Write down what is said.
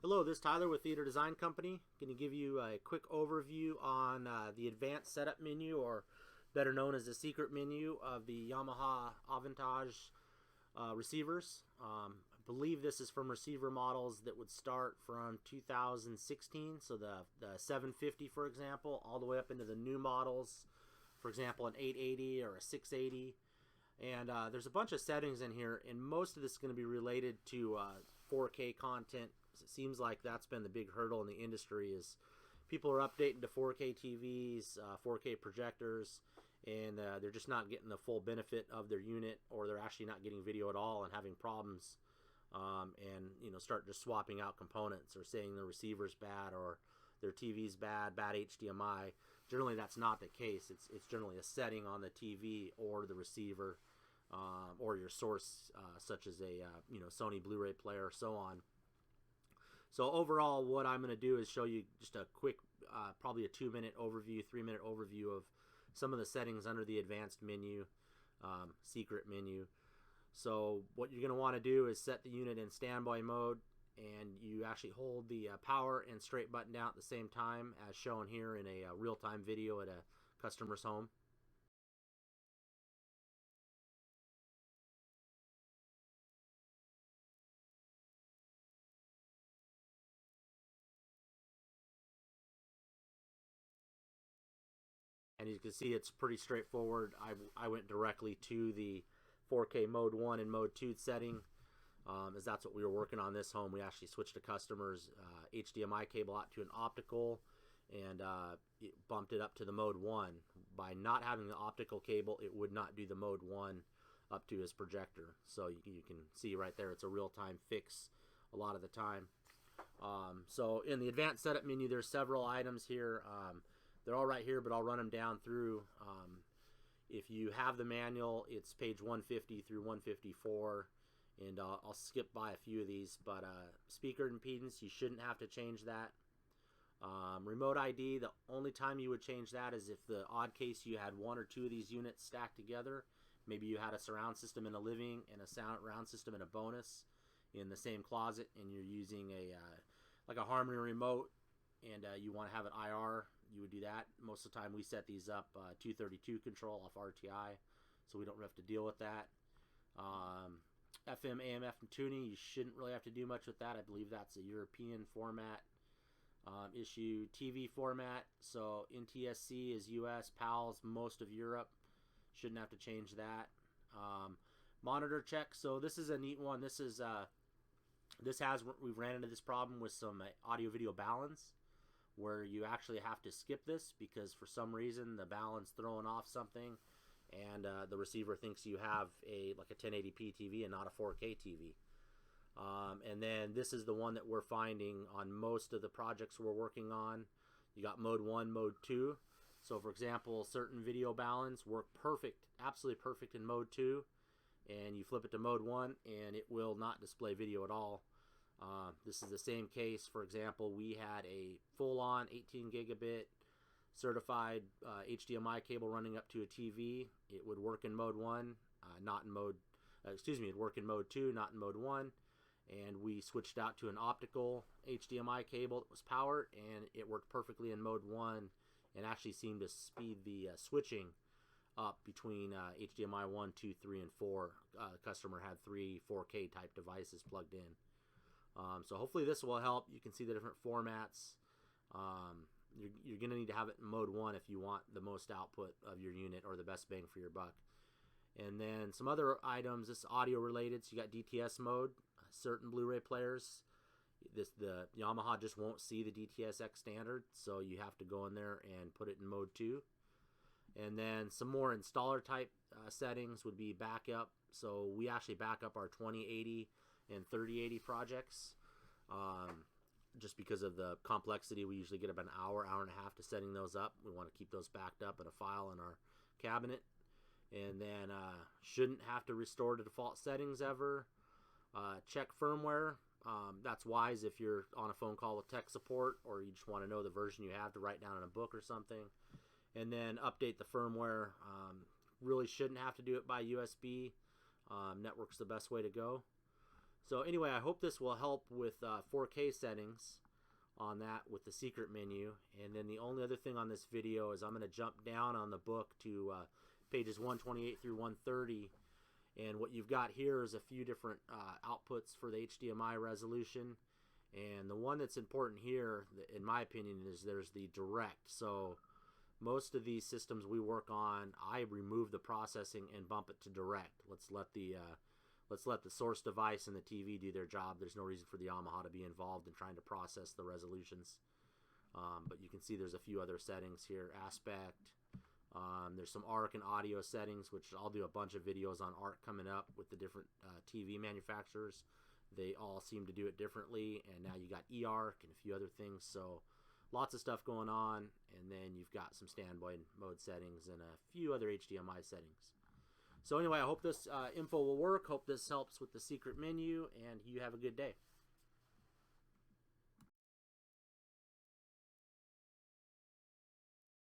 Hello, this is Tyler with Theater Design Company. Going to give you a quick overview on the advanced setup menu, or better known as the secret menu of the Yamaha Avantage receivers. I believe this is from receiver models that would start from 2016, so the 750, for example, all the way up into the new models, for example, an 880 or a 680. And there's a bunch of settings in here, and most of this is going to be related to 4K content. It seems like that's been the big hurdle in the industry, is people are updating to 4K TVs, 4K projectors, and they're just not getting the full benefit of their unit, or they're actually not getting video at all and having problems, and start just swapping out components or saying the receiver's bad or their TV's bad HDMI. Generally, that's not the case. It's generally a setting on the TV or the receiver, or your source, such as a Sony Blu-ray player, so on. So overall, what I'm going to do is show you just a quick, probably a 2-minute overview, 3-minute overview of some of the settings under the advanced menu, secret menu. So what you're going to want to do is set the unit in standby mode, and you actually hold the power and straight button down at the same time, as shown here in a real-time video at a customer's home. And you can see it's pretty straightforward. I went directly to the 4K mode 1 and mode 2 setting, as that's what we were working on this home. We actually switched a customer's HDMI cable out to an optical, and it bumped it up to the mode 1. By not having the optical cable, it would not do the mode 1 up to his projector. So you can see right there, it's a real-time fix a lot of the time. So in the advanced setup menu, there's several items here. They're all right here, but I'll run them down through. If you have the manual, it's page 150 through 154, and I'll skip by a few of these. But speaker impedance, you shouldn't have to change that. Remote ID, the only time you would change that is if the odd case you had 1 or 2 of these units stacked together. Maybe you had a surround system in a living and a surround system in a bonus in the same closet, and you're using like a Harmony remote, and you want to have an IR, you would do that. Most of the time we set these up 232 control off RTI, so we don't have to deal with that. FM, AM, FM tuning, you shouldn't really have to do much with that. I believe that's a European format issue. TV format, so NTSC is US, PAL's most of Europe. Shouldn't have to change that. Monitor check, so this is a neat one. We've ran into this problem with some audio video balance, where you actually have to skip this because for some reason the balance throwing off something, and the receiver thinks you have like a 1080p TV and not a 4K TV. And then this is the one that we're finding on most of the projects we're working on. You got mode 1, mode 2. So for example, certain video balance work perfect, absolutely perfect in mode 2, and you flip it to mode 1 and it will not display video at all. This is the same case. For example, we had a full-on 18 gigabit certified HDMI cable running up to a TV. It would work in mode 1, not in mode, it'd work in mode 2, not in mode 1. And we switched out to an optical HDMI cable that was powered, and it worked perfectly in mode 1 and actually seemed to speed the switching up between HDMI 1, 2, 3, and 4. The customer had 3 4K type devices plugged in. So hopefully this will help. You can see the different formats. You're going to need to have it in mode 1 if you want the most output of your unit or the best bang for your buck. And then some other items, this is audio related, so you got DTS mode. Certain Blu-ray players, the Yamaha just won't see the DTS-X standard, so you have to go in there and put it in mode 2. And then some more installer type settings would be backup. So we actually back up our 2080 and 3080 projects, just because of the complexity. We usually get about an hour and a half to setting those up. We want to keep those backed up in a file in our cabinet. And then shouldn't have to restore to default settings ever. Check firmware. That's wise if you're on a phone call with tech support, or you just want to know the version you have to write down in a book or something. And then update the firmware. Really shouldn't have to do it by USB. Network's the best way to go. So anyway, I hope this will help with 4K settings on that with the secret menu. And then the only other thing on this video is I'm going to jump down on the book to pages 128 through 130. And what you've got here is a few different outputs for the HDMI resolution. And the one that's important here, in my opinion, is there's the direct. So most of these systems we work on, I remove the processing and bump it to direct. Let's let the source device and the TV do their job. There's no reason for the Yamaha to be involved in trying to process the resolutions. But you can see there's a few other settings here. Aspect. There's some ARC and audio settings, which I'll do a bunch of videos on ARC coming up with the different TV manufacturers. They all seem to do it differently. And now you got eARC and a few other things. So lots of stuff going on. And then you've got some standby mode settings and a few other HDMI settings. So anyway, I hope this info will work. Hope this helps with the secret menu, and you have a good day.